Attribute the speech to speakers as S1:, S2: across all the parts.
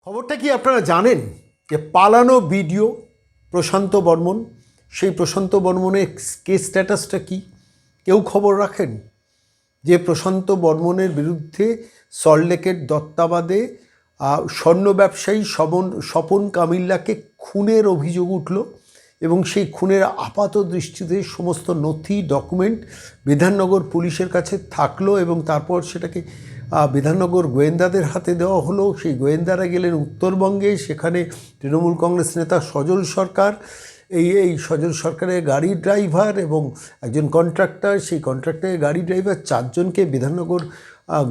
S1: খবরটা কি আপনারা জানেন যে পালানো ভিডিও প্রশান্ত বর্মন, সেই প্রশান্ত বর্মনের কেস স্ট্যাটাসটা কি কেউ খবর রাখেন? যে প্রশান্ত বর্মনের বিরুদ্ধে সল্টলেকের দত্তাবাদে স্বর্ণ ব্যবসায়ী স্বপন কামিল্লাকে খুনের অভিযোগ উঠল এবং সেই খুনের আপাত দৃষ্টিতে সমস্ত নথি ডকুমেন্ট বিধাননগর পুলিশের কাছে থাকলো এবং তারপর সেটাকে বিধাননগর গোয়েন্দাদের হাতে দেওয়া হলো। সেই গোয়েন্দারা গেলেন উত্তরবঙ্গে, সেখানে তৃণমূল কংগ্রেস নেতা সজল সরকার, এই সজল সরকারের গাড়ি ড্রাইভার এবং একজন কন্ট্রাক্টর, সেই কন্ট্রাক্টরের গাড়ি ড্রাইভার চারজনকে বিধাননগর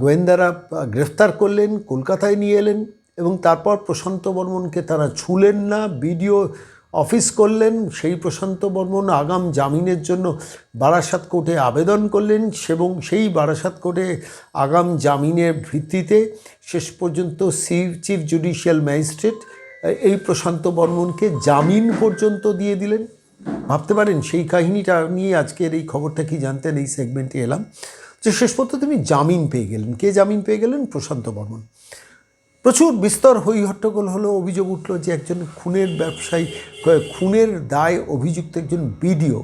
S1: গোয়েন্দারা গ্রেফতার করলেন, কলকাতায় নিয়ে এলেন এবং তারপর প্রশান্ত বর্মনকে তারা ছুলেন না, বিডিও অফিস করলেন। সেই প্রশান্ত বর্মন আগাম জামিনের জন্য বারাসাত কোর্টে আবেদন করলেন এবং সেই বারাসাত কোর্টে আগাম জামিনের ভিত্তিতে শেষ পর্যন্ত চিফ জুডিশিয়াল ম্যাজিস্ট্রেট এই প্রশান্ত বর্মনকে জামিন পর্যন্ত দিয়ে দিলেন। ভাবতে পারেন সেই কাহিনীটা নিয়ে আজকের এই খবরটা কি জানতেন, এই সেগমেন্টে এলাম যে শেষ পর্যন্ত তিনি জামিন পেয়ে গেলেন। কে জামিন পেয়ে গেলেন? প্রশান্ত বর্মন। প্রচুর বিস্তর হইহট্টগোল হলো, অভিযোগ উঠল যে একজন খুনের ব্যবসায়ী, খুনের দায় অভিযুক্ত একজন বিডিও,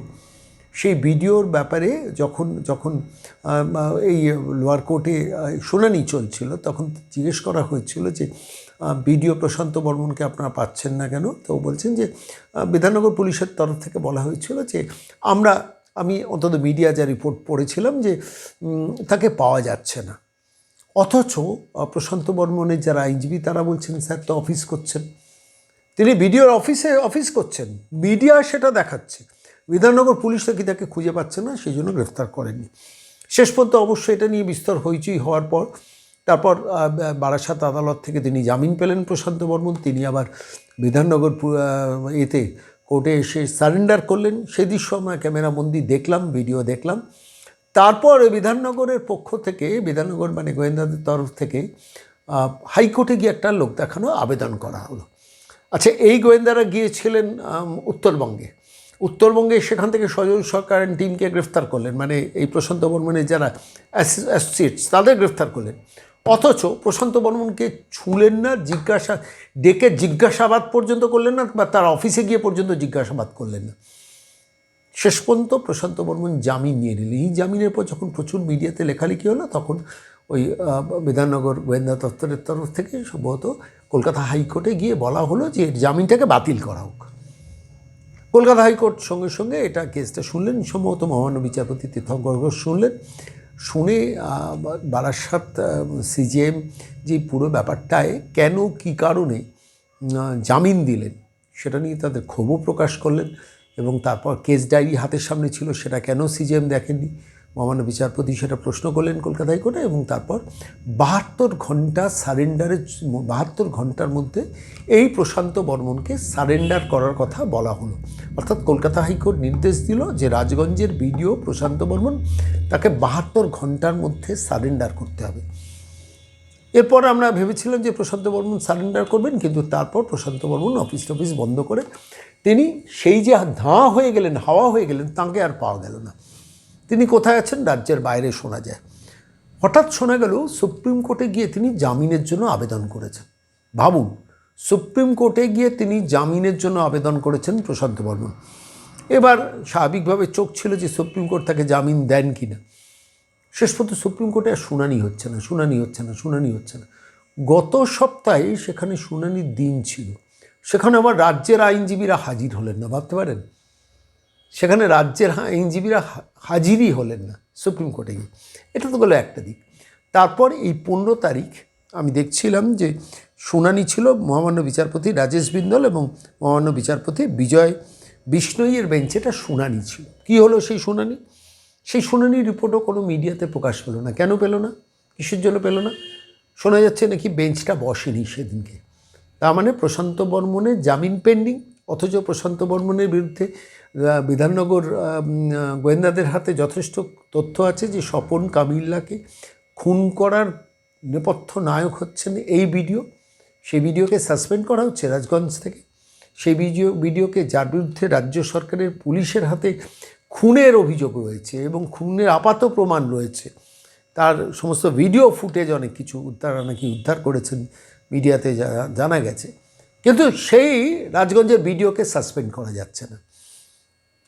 S1: সেই বিডিওর ব্যাপারে যখন এই লোয়ার কোর্টে শুনানি চলছিল তখন জিজ্ঞেস করা হয়েছিল যে বিডিও প্রশান্ত বর্মনকে আপনারা পাচ্ছেন না কেন? তো বলছেন যে বিধাননগর পুলিশের তরফ থেকে বলা হয়েছিল যে আমি অন্তত মিডিয়া যা রিপোর্ট পড়েছিলাম যে তাকে পাওয়া যাচ্ছে না। অথচ প্রশান্ত বর্মনের যারা আইনজীবী তারা বলছেন স্যার তো অফিস করছেন, তিনি বিডিওর অফিস করছেন, মিডিয়া সেটা দেখাচ্ছে। বিধাননগর পুলিশ নাকি তাকে খুঁজে পাচ্ছে না, সেই জন্য গ্রেফতার করেননি। শেষ পর্যন্ত অবশ্যই এটা নিয়ে বিস্তর হইচই হওয়ার পর তারপর বারাসাত আদালত থেকে তিনি জামিন পেলেন প্রশান্ত বর্মন। তিনি আবার বিধাননগর কোর্টে এসে সারেন্ডার করলেন। সেই দৃশ্য আমরা ক্যামেরাবন্দি দেখলাম, ভিডিও দেখলাম। তারপর বিধাননগরের পক্ষ থেকে, বিধাননগর মানে গোয়েন্দাদের তরফ থেকে হাইকোর্টে গিয়ে একটা লোক দেখানো আবেদন করা হলো। আচ্ছা, এই গোয়েন্দারা গিয়েছিলেন উত্তরবঙ্গে সেখান থেকে সজল সরকারের টিমকে গ্রেফতার করলেন, মানে এই প্রশান্ত বর্মনের যারা অ্যাসোসিয়েটস তাদের গ্রেফতার করলেন। অথচ প্রশান্ত বর্মনকে ছুঁলেন না, ডেকে জিজ্ঞাসাবাদ পর্যন্ত করলেন না, বা তার অফিসে গিয়ে পর্যন্ত জিজ্ঞাসাবাদ করলেন না। শেষ পর্যন্ত প্রশান্ত বর্মন জামিন নিয়ে নিলেন। এই জামিনের পর যখন প্রচুর মিডিয়াতে লেখালেখি হলো তখন ওই বিধাননগর গোয়েন্দা দপ্তরের তরফ থেকে সম্ভবত কলকাতা হাইকোর্টে গিয়ে বলা হলো যে জামিনটাকে বাতিল করা হোক। কলকাতা হাইকোর্ট সঙ্গে সঙ্গে এটা কেসটা শুনলেন, সম্ভবত মহামান্য বিচারপতি তীর্থঙ্কর ঘোষ শুনলেন। শুনে বারাসাত সিজিএম যে পুরো ব্যাপারটায় কেন কী কারণে জামিন দিলেন সেটা নিয়ে তাদের ক্ষোভও প্রকাশ করলেন এবং তারপর কেস ডায়েরি হাতের সামনে ছিল, সেটা কেন সিজিএম দেখেননি মহামান্য বিচারপতি সেটা প্রশ্ন করলেন কলকাতা হাইকোর্টে। এবং তারপর 72 ঘন্টার মধ্যে এই প্রশান্ত বর্মনকে সারেন্ডার করার কথা বলা হলো। অর্থাৎ কলকাতা হাইকোর্ট নির্দেশ দিল যে রাজগঞ্জের বিডিও প্রশান্ত বর্মন তাকে 72 ঘন্টার মধ্যে সারেন্ডার করতে হবে। এরপর আমরা ভেবেছিলাম যে প্রশান্ত বর্মন সারেন্ডার করবেন, কিন্তু তারপর প্রশান্ত বর্মন অফিস বন্ধ করে তিনি সেই যে হাওয়া হয়ে গেলেন তাঁকে আর পাওয়া গেল না। তিনি কোথায় আছেন? রাজ্যের বাইরে শোনা যায়। হঠাৎ শোনা গেল সুপ্রিম কোর্টে গিয়ে তিনি জামিনের জন্য আবেদন করেছেন। ভাবুন, সুপ্রিম কোর্টে গিয়ে তিনি জামিনের জন্য আবেদন করেছেন প্রশান্ত বর্মন। এবার স্বাভাবিকভাবে চোখ ছিল যে সুপ্রিম কোর্ট তাকে জামিন দেন কি না। শেষ পর্যন্ত সুপ্রিম কোর্টে আর শুনানি হচ্ছে না। গত সপ্তাহে সেখানে শুনানির দিন ছিল, সেখানে আবার রাজ্যের আইনজীবীরা হাজির হলেন না। ভাবতে পারেন, সেখানে রাজ্যের আইনজীবীরা হাজিরই হলেন না সুপ্রিম কোর্টে গিয়ে। এটা তো গেল একটা দিক। তারপর এই 15 তারিখ আমি দেখছিলাম যে শুনানি ছিল মহামান্য বিচারপতি রাজেশ বিন্দল এবং মহামান্য বিচারপতি বিজয় বিষ্ণইয়ের বেঞ্চে। এটা শুনানি ছিল। কি হলো সেই শুনানি? সেই শুনানির রিপোর্টও কোনো মিডিয়াতে প্রকাশ পেল না। কেন পেল না? কিসের জন্য পেল না? শোনা যাচ্ছে নাকি বেঞ্চটা বসেনি সেদিনকে। তার মানে প্রশান্ত বর্মনের জামিন পেন্ডিং, অথচ প্রশান্ত বর্মনের বিরুদ্ধে বিধাননগর গোয়েন্দাদের হাতে যথেষ্ট তথ্য আছে যে স্বপন কামিল্লাকে খুন করার নেপথ্য নায়ক হচ্ছেন এই ভিডিও। সেই ভিডিওকে সাসপেন্ড করা হচ্ছে রাজগঞ্জ থেকে। সেই ভিডিওকে যার বিরুদ্ধে রাজ্য সরকারের পুলিশের হাতে খুনের অভিযোগ রয়েছে এবং খুনের আপাত প্রমাণ রয়েছে, তার সমস্ত ভিডিও ফুটেজ অনেক কিছু উদ্ধার করেছেন মিডিয়াতে জানা গেছে। কিন্তু সেই রাজগঞ্জের ভিডিওকে সাসপেন্ড করা যাচ্ছে না।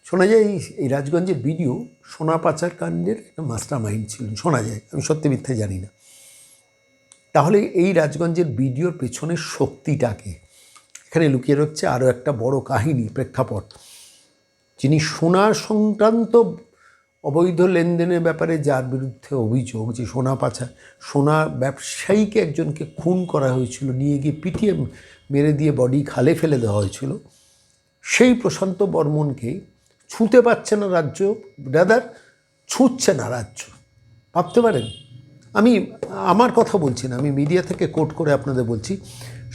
S1: শোনা যায় এই রাজগঞ্জের ভিডিও সোনা পাচার কাণ্ডের একটা মাস্টার মাইন্ড ছিলেন, শোনা যায়, আমি সত্যি মিথ্যে জানি না। তাহলে এই রাজগঞ্জের ভিডিওর পেছনের শক্তিটাকে এখানে লুকিয়ে রয়েছে আরও একটা বড় কাহিনী, প্রেক্ষাপট। যিনি সোনা সংক্রান্ত অবৈধ লেনদেনের ব্যাপারে যার বিরুদ্ধে অভিযোগ যে সোনা পাচার, সোনা ব্যবসায়ীকে একজনকে খুন করা হয়েছিল, নিয়ে গিয়ে পিটিয়ে মেরে দিয়ে বডি খালে ফেলে দেওয়া হয়েছিল, সেই প্রশান্ত বর্মনকে ছুঁতে পারছে না রাজ্য, ব্রাদার, ছুঁচ্ছে না রাজ্য। ভাবতে পারেন? আমি আমার কথা বলছি না, আমি মিডিয়া থেকে কোট করে আপনাদের বলছি,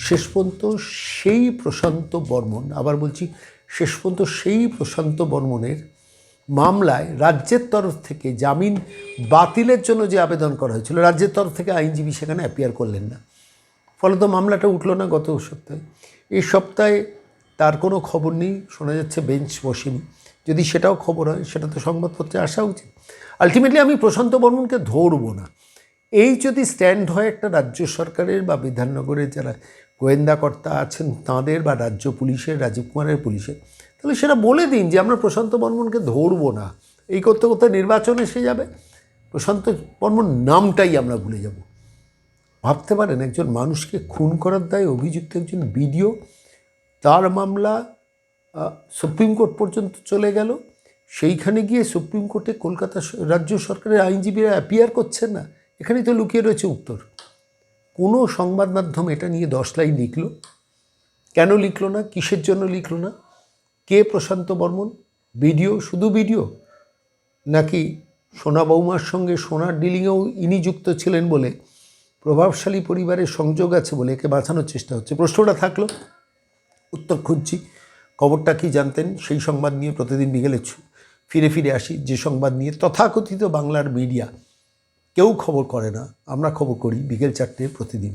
S1: শেষ পর্যন্ত সেই প্রশান্ত বর্মন, আবার বলছি শেষ পর্যন্ত সেই প্রশান্ত বর্মনের মামলায় রাজ্যের তরফ থেকে জামিন বাতিলের জন্য যে আবেদন করা হয়েছিল, রাজ্যের তরফ থেকে আইনজীবী সেখানে অ্যাপিয়ার করলেন না, ফলে তো মামলাটা উঠল না গত সপ্তাহে। এই সপ্তাহে তার কোনো খবর নেই, শোনা যাচ্ছে বেঞ্চ বসেনি। যদি সেটাও খবর হয় সেটা তো সংবাদপত্রে আসা উচিত। আলটিমেটলি আমি প্রশান্ত বর্মনকে ধরবো না। এই যদি স্ট্যান্ড হয় একটা রাজ্য সরকারের বা বিধাননগরের যারা গোয়েন্দাকর্তা আছেন তাঁদের, বা রাজ্য পুলিশের, রাজীব কুমারের পুলিশের, তাহলে সেটা বলে দিন যে আমরা প্রশান্ত বর্মনকে ধরবো না। এই করতে করতে নির্বাচন এসে যাবে, প্রশান্ত বর্মন নামটাই আমরা ভুলে যাব। ভাবতে পারেন, একজন মানুষকে খুন করার দায়ে অভিযুক্ত একজন বিডিও, তার মামলা সুপ্রিম কোর্ট পর্যন্ত চলে গেল। সেইখানে গিয়ে সুপ্রিম কোর্টে কলকাতা রাজ্য সরকারের আইনজীবীরা অ্যাপিয়ার করছেন না। এখানেই তো লুকিয়ে রয়েছে উত্তর। কোনো সংবাদ মাধ্যম এটা নিয়ে 10 লাইন লিখল, কেন লিখল না, কিসের জন্য লিখল না? কে প্রশান্ত বর্মন? ভিডিও, শুধু ভিডিও, নাকি সোনা বৌমার সঙ্গে সোনার ডিলিংয়েও ইনি যুক্ত ছিলেন বলে, প্রভাবশালী পরিবারের সংযোগ আছে বলে একে বাঁচানোর চেষ্টা হচ্ছে? প্রশ্নটা থাকলো, উত্তর খুঁজছি। খবরটা কি জানতেন সেই সংবাদ নিয়ে প্রতিদিন বিকেলে ফিরে ফিরে আসি, যে সংবাদ নিয়ে তথাকথিত বাংলার মিডিয়া কেউ খবর করে না, আমরা খবর করি বিকেল 4টে প্রতিদিন।